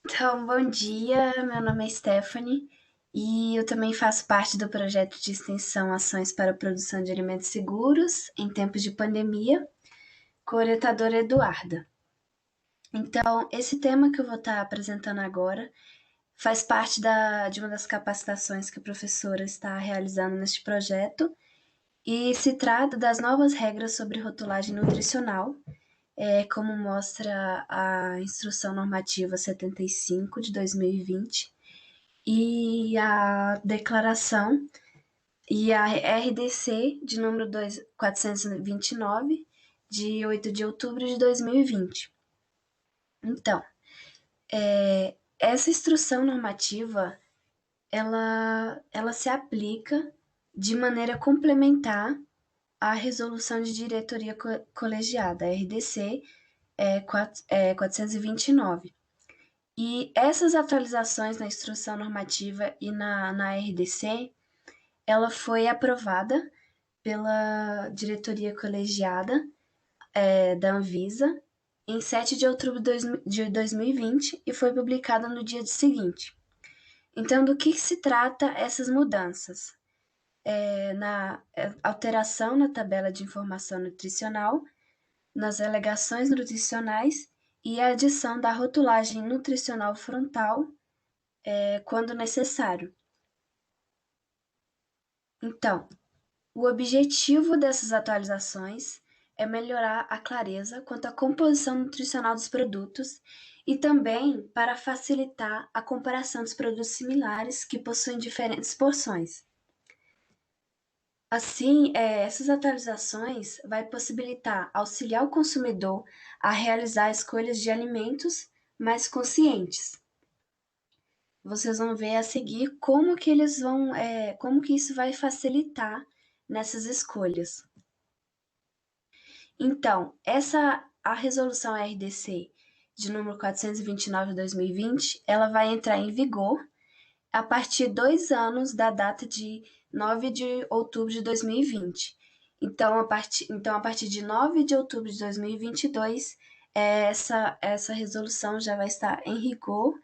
Então, bom dia, meu nome é Stephanie e eu também faço parte do projeto de extensão Ações para a Produção de Alimentos Seguros em Tempos de Pandemia, com a orientadora Eduarda. Então, esse tema que eu vou estar apresentando agora faz parte de uma das capacitações que a professora está realizando neste projeto e se trata das novas regras sobre rotulagem nutricional, como mostra a Instrução Normativa 75 de 2020 e a declaração e a RDC de número 429 de 8 de outubro de 2020. Então, essa instrução normativa ela se aplica de maneira complementar à resolução de diretoria colegiada, a RDC 429. E essas atualizações na instrução normativa e na RDC, ela foi aprovada pela diretoria colegiada da Anvisa em 7 de outubro de 2020 e foi publicada no dia seguinte. Então, do que se trata essas mudanças? Na alteração na tabela de informação nutricional, nas alegações nutricionais e a adição da rotulagem nutricional frontal quando necessário. Então, o objetivo dessas atualizações é melhorar a clareza quanto à composição nutricional dos produtos e também para facilitar a comparação dos produtos similares que possuem diferentes porções. Assim, essas atualizações vai possibilitar auxiliar o consumidor a realizar escolhas de alimentos mais conscientes. Vocês vão ver a seguir como que como que isso vai facilitar nessas escolhas. Então, a resolução RDC de número 429 de 2020, ela vai entrar em vigor a partir de 2 anos da data de 9 de outubro de 2020. Então, a partir de 9 de outubro de 2022, essa resolução já vai estar em rigor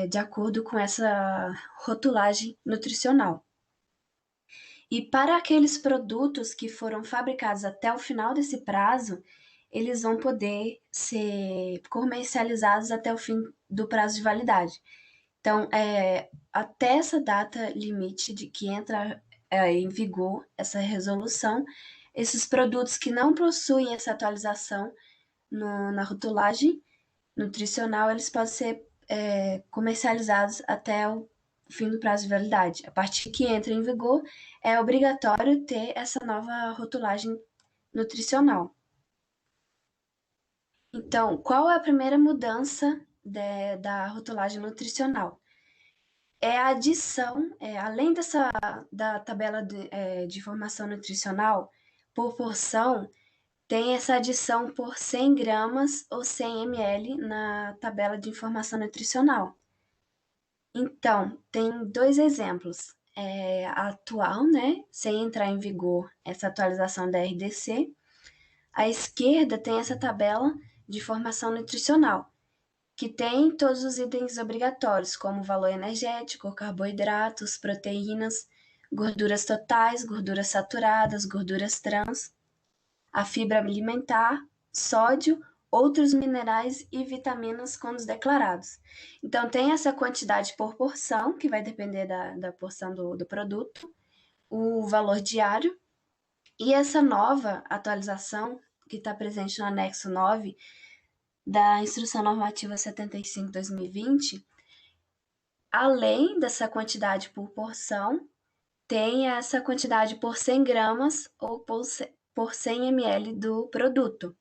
de acordo com essa rotulagem nutricional. E para aqueles produtos que foram fabricados até o final desse prazo, eles vão poder ser comercializados até o fim do prazo de validade. Então, até essa data limite de que entra em vigor essa resolução, esses produtos que não possuem essa atualização na rotulagem nutricional, eles podem ser comercializados até o fim do prazo de validade. A partir que entra em vigor, é obrigatório ter essa nova rotulagem nutricional. Então, qual é a primeira mudança da rotulagem nutricional? É a adição, além da tabela de informação nutricional, por porção, tem essa adição por 100 gramas ou 100 ml na tabela de informação nutricional. Então, tem 2 exemplos. A atual, né, sem entrar em vigor essa atualização da RDC. À esquerda tem essa tabela de informação nutricional, que tem todos os itens obrigatórios, como valor energético, carboidratos, proteínas, gorduras totais, gorduras saturadas, gorduras trans, a fibra alimentar, sódio, outros minerais e vitaminas quando declarados. Então, tem essa quantidade por porção, que vai depender da porção do produto, o valor diário, e essa nova atualização, que está presente no anexo 9 da Instrução Normativa 75/2020, além dessa quantidade por porção, tem essa quantidade por 100 gramas ou por 100 ml do produto.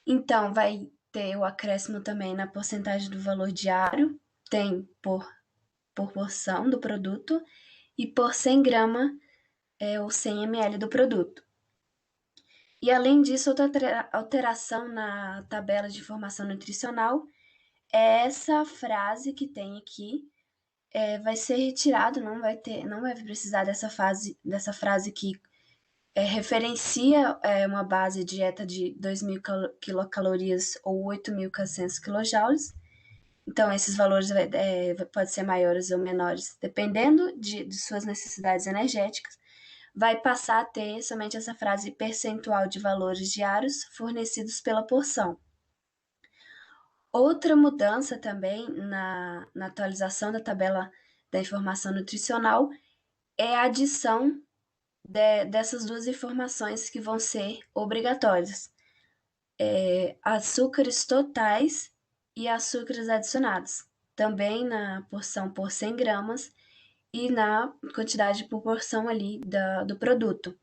Então, vai ter o acréscimo também na porcentagem do valor diário, tem por porção do produto, e por 100 gramas ou 100 ml do produto. E além disso, outra alteração na tabela de informação nutricional é essa frase que tem aqui, vai ser retirado, não vai precisar dessa frase aqui referencia uma base de dieta de 2.000 quilocalorias ou 8.400 quilojoules. Então, esses valores podem ser maiores ou menores, dependendo de suas necessidades energéticas. Vai passar a ter somente essa frase percentual de valores diários fornecidos pela porção. Outra mudança também na atualização da tabela da informação nutricional é a adição dessas duas informações que vão ser obrigatórias: açúcares totais e açúcares adicionados, também na porção por 100 gramas e na quantidade de proporção ali do produto.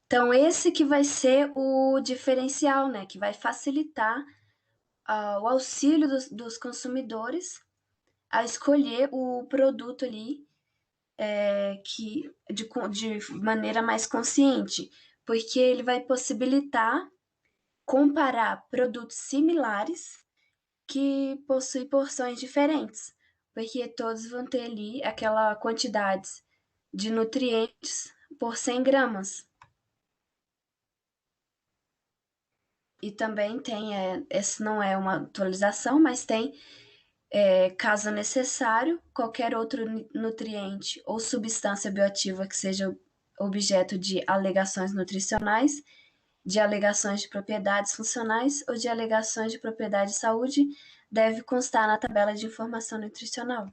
Então, esse que vai ser o diferencial, né? Que vai facilitar o auxílio dos consumidores a escolher o produto ali de maneira mais consciente, porque ele vai possibilitar comparar produtos similares que possuem porções diferentes, porque todos vão ter ali aquela quantidade de nutrientes por 100 gramas. E também tem, esse não é uma atualização, mas tem, caso necessário, qualquer outro nutriente ou substância bioativa que seja objeto de alegações nutricionais, de alegações de propriedades funcionais ou de alegações de propriedade de saúde, deve constar na tabela de informação nutricional.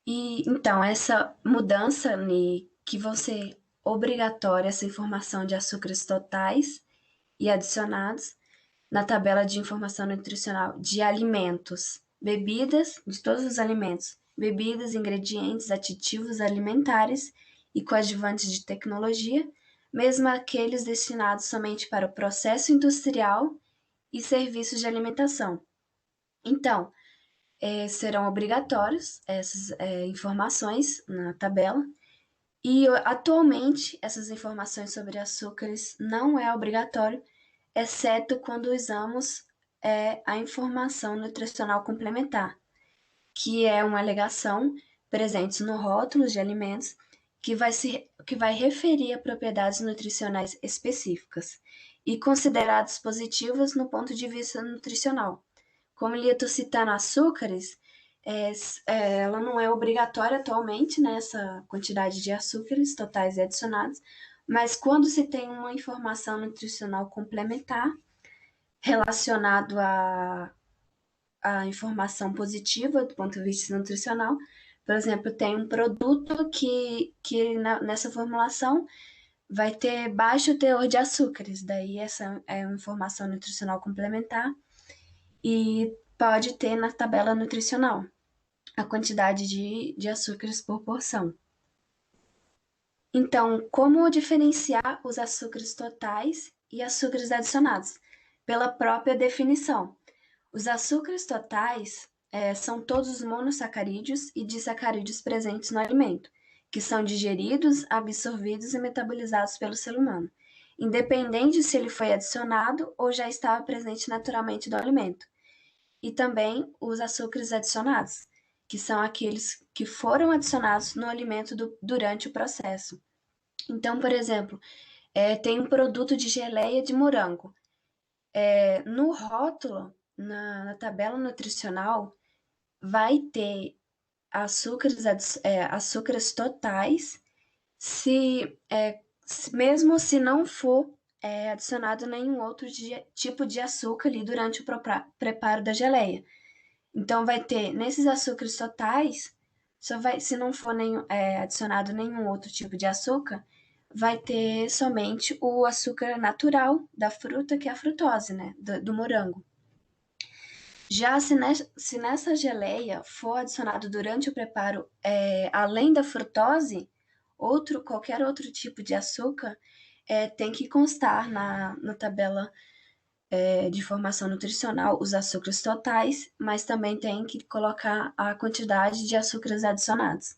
E então, essa mudança que vão ser obrigatória essa informação de açúcares totais e adicionados na tabela de informação nutricional de alimentos, bebidas, de todos os alimentos, bebidas, ingredientes, aditivos alimentares e coadjuvantes de tecnologia, mesmo aqueles destinados somente para o processo industrial e serviços de alimentação. Então, serão obrigatórios essas informações na tabela. E atualmente essas informações sobre açúcares não é obrigatório, exceto quando usamos a informação nutricional complementar, que é uma alegação presente no rótulo de alimentos que vai referir a propriedades nutricionais específicas e consideradas positivas no ponto de vista nutricional. Como eu estou citando açúcares, ela não é obrigatória atualmente nessa quantidade de açúcares totais e adicionados, mas quando se tem uma informação nutricional complementar relacionado à informação positiva do ponto de vista nutricional, por exemplo, tem um produto que nessa formulação vai ter baixo teor de açúcares, daí essa é uma informação nutricional complementar e pode ter na tabela nutricional a quantidade de açúcares por porção. Então, como diferenciar os açúcares totais e açúcares adicionados? Pela própria definição. Os açúcares totais são todos os monossacarídeos e disacarídeos presentes no alimento, que são digeridos, absorvidos e metabolizados pelo ser humano, independente se ele foi adicionado ou já estava presente naturalmente no alimento. E também os açúcares adicionados, que são aqueles que foram adicionados no alimento durante o processo. Então, por exemplo, tem um produto de geleia de morango. No rótulo, na tabela nutricional, vai ter açúcares totais, mesmo se não for adicionado nenhum outro tipo de açúcar ali durante o preparo da geleia. Então, vai ter, nesses açúcares totais, se não for adicionado nenhum outro tipo de açúcar, vai ter somente o açúcar natural da fruta, que é a frutose, né, do morango. Já se nessa geleia for adicionado durante o preparo, além da frutose, qualquer outro tipo de açúcar, tem que constar na tabela de informação nutricional os açúcares totais, mas também tem que colocar a quantidade de açúcares adicionados.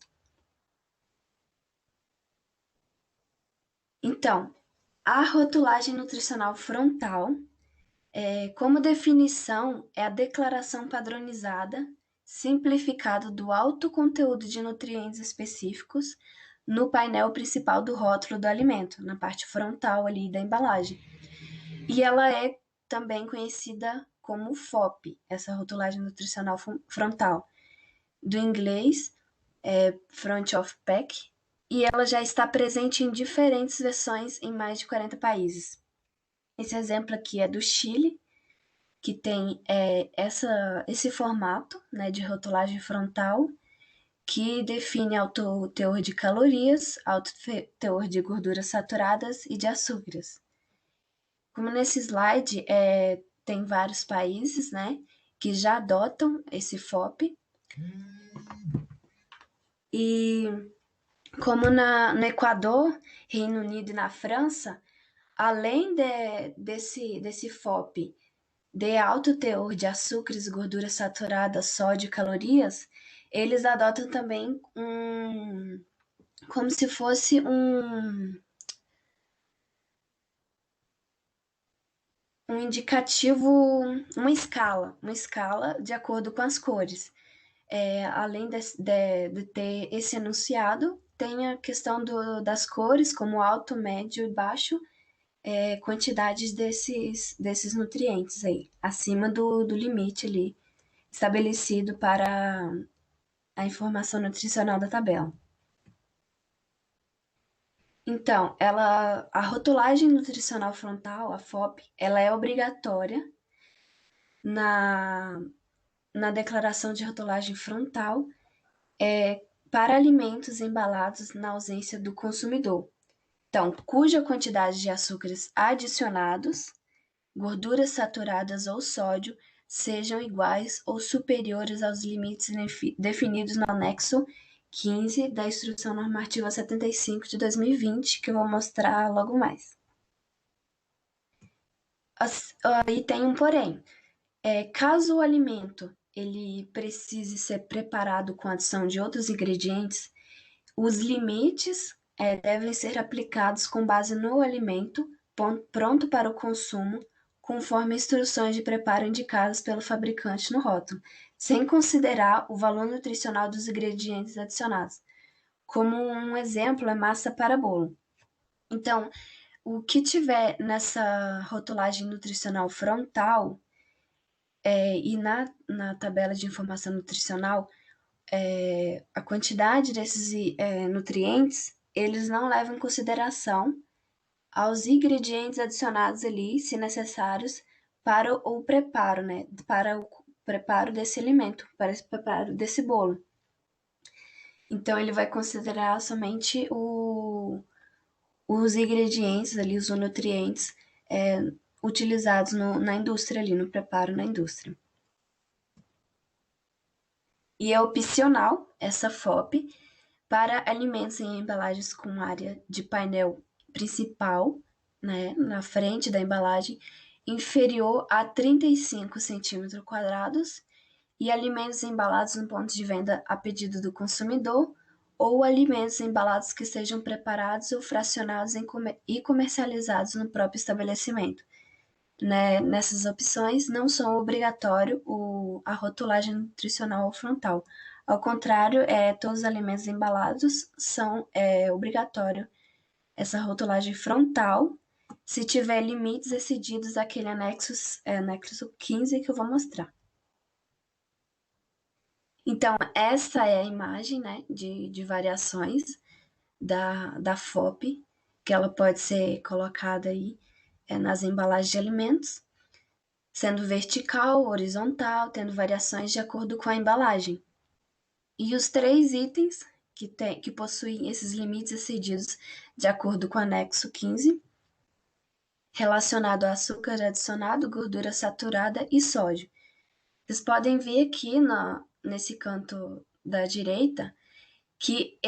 Então, a rotulagem nutricional frontal, como definição, é a declaração padronizada, simplificada do alto conteúdo de nutrientes específicos no painel principal do rótulo do alimento, na parte frontal ali da embalagem. E ela é também conhecida como FOP, essa rotulagem nutricional frontal. Do inglês, Front of Pack, e ela já está presente em diferentes versões em mais de 40 países. Esse exemplo aqui é do Chile, que tem esse formato, né, de rotulagem frontal, que define alto teor de calorias, alto teor de gorduras saturadas e de açúcares. Como nesse slide, tem vários países, né, que já adotam esse FOP. E como no Equador, Reino Unido e na França, além desse FOP de alto teor de açúcares, gorduras saturadas, sódio e calorias, eles adotam também como se fosse um indicativo, uma escala de acordo com as cores. Além de ter esse enunciado, tem a questão das cores, como alto, médio e baixo, quantidades desses nutrientes aí, acima do limite ali estabelecido para a informação nutricional da tabela. Então, a rotulagem nutricional frontal, a FOP, ela é obrigatória na declaração de rotulagem frontal para alimentos embalados na ausência do consumidor. Então, cuja quantidade de açúcares adicionados, gorduras saturadas ou sódio sejam iguais ou superiores aos limites definidos no anexo 15 da Instrução Normativa 75 de 2020, que eu vou mostrar logo mais. Aí tem um porém. Caso o alimento ele precise ser preparado com a adição de outros ingredientes, os limites devem ser aplicados com base no alimento pronto para o consumo, conforme instruções de preparo indicadas pelo fabricante no rótulo, sem considerar o valor nutricional dos ingredientes adicionados. Como um exemplo, é massa para bolo. Então, o que tiver nessa rotulagem nutricional frontal e na tabela de informação nutricional, a quantidade desses nutrientes, eles não levam em consideração aos ingredientes adicionados ali, se necessários, para o preparo, né? Para o preparo desse alimento, para esse preparo desse bolo. Então, ele vai considerar somente os ingredientes ali, os nutrientes utilizados na indústria ali, no preparo na indústria. E é opcional essa FOP para alimentos em embalagens com área de painel principal, né, na frente da embalagem, inferior a 35 centímetros quadrados, e alimentos embalados no ponto de venda a pedido do consumidor, ou alimentos embalados que sejam preparados ou fracionados e comercializados no próprio estabelecimento. Né, nessas opções não são obrigatório a rotulagem nutricional frontal. Ao contrário, todos os alimentos embalados são obrigatório essa rotulagem frontal, se tiver limites excedidos daquele anexo 15 que eu vou mostrar. Então, essa é a imagem, né, de variações da FOP, que ela pode ser colocada aí nas embalagens de alimentos, sendo vertical, horizontal, tendo variações de acordo com a embalagem. E os 3 itens que possuem esses limites excedidos de acordo com o anexo 15, relacionado a açúcar adicionado, gordura saturada e sódio. Vocês podem ver aqui nesse canto da direita que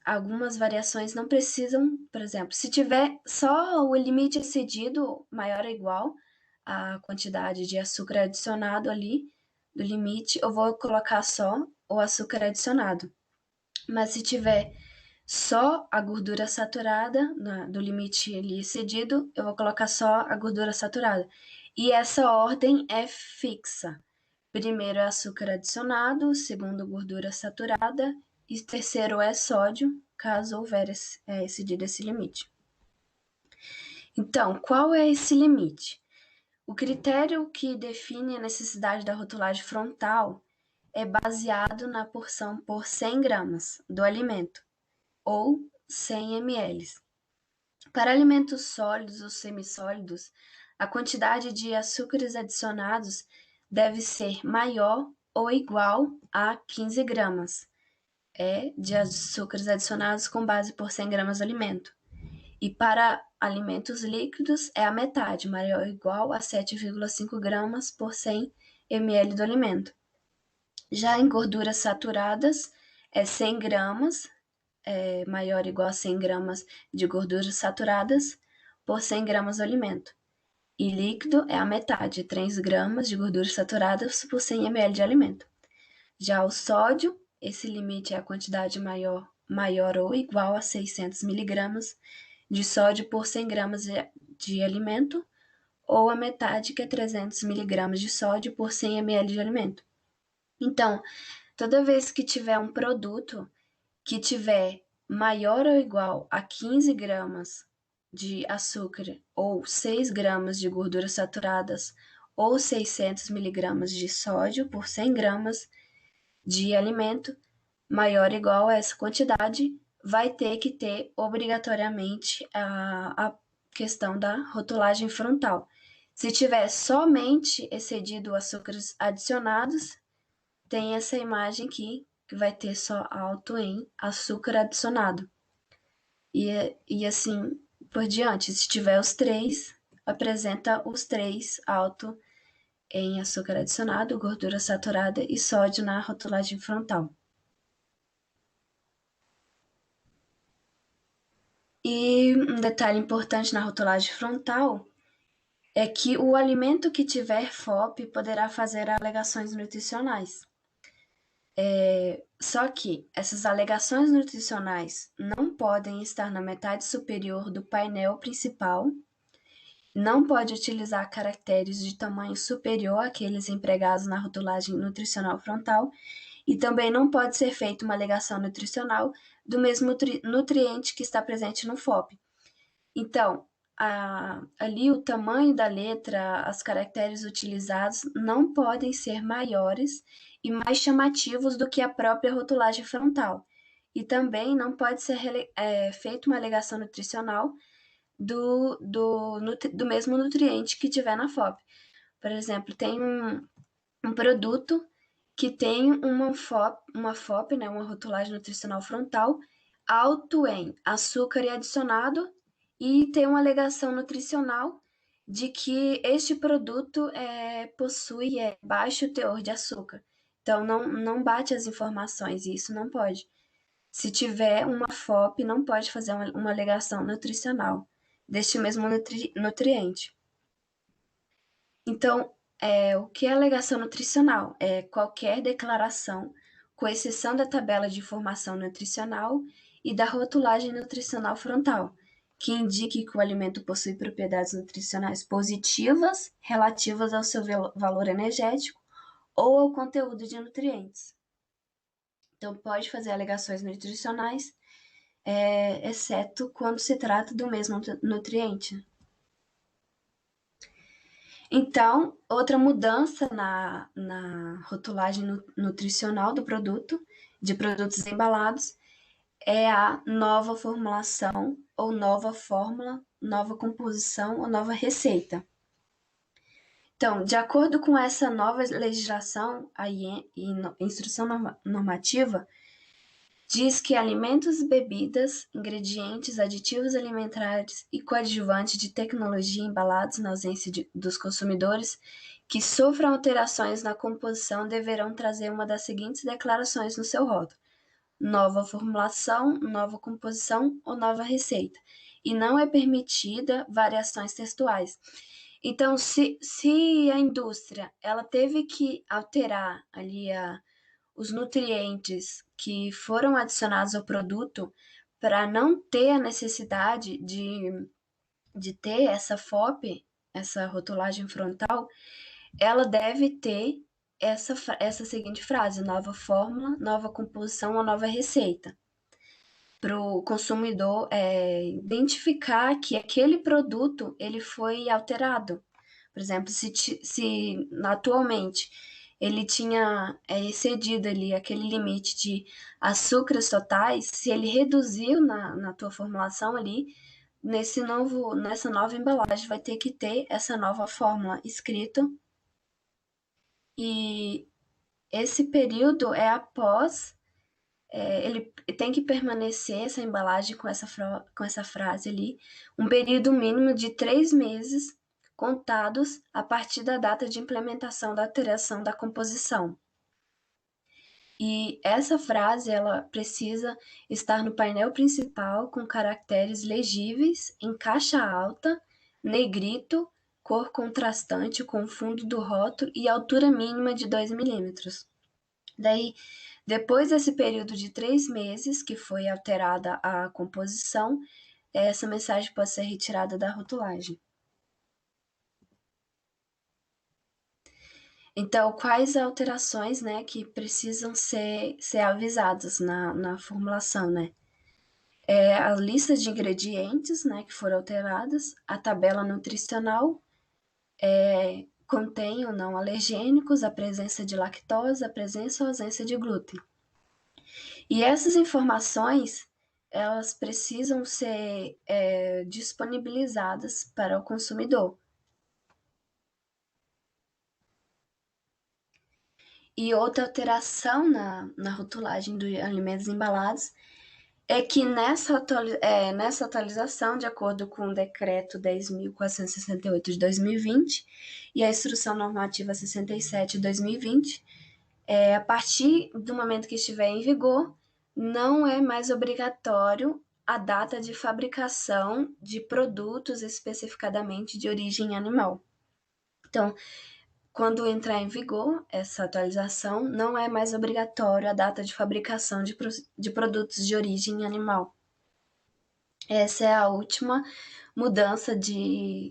algumas variações não precisam, por exemplo, se tiver só o limite excedido maior ou igual à quantidade de açúcar adicionado ali do limite, eu vou colocar só o açúcar adicionado. Mas se tiver só a gordura saturada do limite ali excedido, eu vou colocar só a gordura saturada. E essa ordem é fixa. Primeiro é açúcar adicionado, segundo gordura saturada e terceiro é sódio, caso houver excedido esse limite. Então, qual é esse limite? O critério que define a necessidade da rotulagem frontal é baseado na porção por 100 gramas do alimento, ou 100 ml. Para alimentos sólidos ou semissólidos, a quantidade de açúcares adicionados deve ser maior ou igual a 15 gramas de açúcares adicionados com base por 100 gramas do alimento. E para alimentos líquidos é a metade, maior ou igual a 7,5 gramas por 100 ml do alimento. Já em gorduras saturadas, é 100 gramas, maior ou igual a 100 gramas de gorduras saturadas por 100 gramas do alimento. E líquido é a metade, 3 gramas de gorduras saturadas por 100 ml de alimento. Já o sódio, esse limite é a quantidade maior ou igual a 600 miligramas de sódio por 100 gramas de alimento, ou a metade, que é 300 miligramas de sódio por 100 ml de alimento. Então, toda vez que tiver um produto que tiver maior ou igual a 15 gramas de açúcar ou 6 gramas de gorduras saturadas ou 600 miligramas de sódio por 100 gramas de alimento, maior ou igual a essa quantidade, vai ter que ter obrigatoriamente a questão da rotulagem frontal. Se tiver somente excedido açúcares adicionados, tem essa imagem aqui, que vai ter só alto em açúcar adicionado. E assim por diante. Se tiver os três, apresenta os três alto em açúcar adicionado, gordura saturada e sódio na rotulagem frontal. E um detalhe importante na rotulagem frontal é que o alimento que tiver FOP poderá fazer alegações nutricionais. Só que essas alegações nutricionais não podem estar na metade superior do painel principal, não pode utilizar caracteres de tamanho superior àqueles empregados na rotulagem nutricional frontal e também não pode ser feita uma alegação nutricional do mesmo nutriente que está presente no FOP. Então, ali o tamanho da letra, os caracteres utilizados não podem ser maiores e mais chamativos do que a própria rotulagem frontal. E também não pode ser feita uma alegação nutricional do mesmo nutriente que tiver na FOP. Por exemplo, tem um produto que tem uma FOP, né, uma rotulagem nutricional frontal, alto em açúcar e adicionado, e tem uma alegação nutricional de que este produto possui baixo teor de açúcar. Então, não bate as informações, e isso não pode. Se tiver uma FOP, não pode fazer uma alegação nutricional deste mesmo nutriente. Então, o que é alegação nutricional? É qualquer declaração, com exceção da tabela de informação nutricional e da rotulagem nutricional frontal, que indique que o alimento possui propriedades nutricionais positivas relativas ao seu valor energético ou ao conteúdo de nutrientes. Então, pode fazer alegações nutricionais, exceto quando se trata do mesmo nutriente. Então, outra mudança na rotulagem nutricional do produto, de produtos embalados, é a nova formulação, ou nova fórmula, nova composição ou nova receita. Então, de acordo com essa nova legislação, a instrução normativa, diz que alimentos e bebidas, ingredientes, aditivos alimentares e coadjuvantes de tecnologia embalados na ausência dos consumidores que sofram alterações na composição deverão trazer uma das seguintes declarações no seu rótulo: nova formulação, nova composição ou nova receita. E não é permitida variações textuais. Então, se a indústria ela teve que alterar ali os nutrientes que foram adicionados ao produto para não ter a necessidade de ter essa FOP, essa rotulagem frontal, ela deve ter essa seguinte frase: nova fórmula, nova composição ou nova receita. para o consumidor identificar que aquele produto ele foi alterado. Por exemplo, se atualmente ele tinha excedido ali aquele limite de açúcares totais, se ele reduziu na tua formulação ali, nessa nova embalagem vai ter que ter essa nova fórmula escrita. E esse período é após, ele tem que permanecer essa embalagem com essa frase ali, um período mínimo de 3 meses contados a partir da data de implementação da alteração da composição. E essa frase ela precisa estar no painel principal com caracteres legíveis em caixa alta, negrito, cor contrastante com o fundo do rótulo e altura mínima de 2 milímetros. Daí, depois desse período de 3 meses que foi alterada a composição, essa mensagem pode ser retirada da rotulagem. Então, quais alterações, né, que precisam ser avisadas na formulação, né? A lista de ingredientes, né, que foram alteradas, a tabela nutricional, contém ou não alergênicos, a presença de lactose, a presença ou ausência de glúten. E essas informações, elas precisam ser disponibilizadas para o consumidor. E outra alteração na rotulagem dos alimentos embalados é que nessa atualização, de acordo com o Decreto 10.468 de 2020 e a Instrução Normativa 67 de 2020, a partir do momento que estiver em vigor, não é mais obrigatório a data de fabricação de produtos especificadamente de origem animal. Então, quando entrar em vigor essa atualização, não é mais obrigatório a data de fabricação de produtos de origem animal. Essa é a última mudança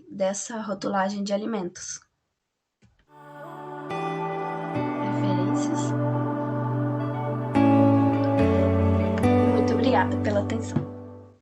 dessa rotulagem de alimentos. Referências. Muito obrigada pela atenção.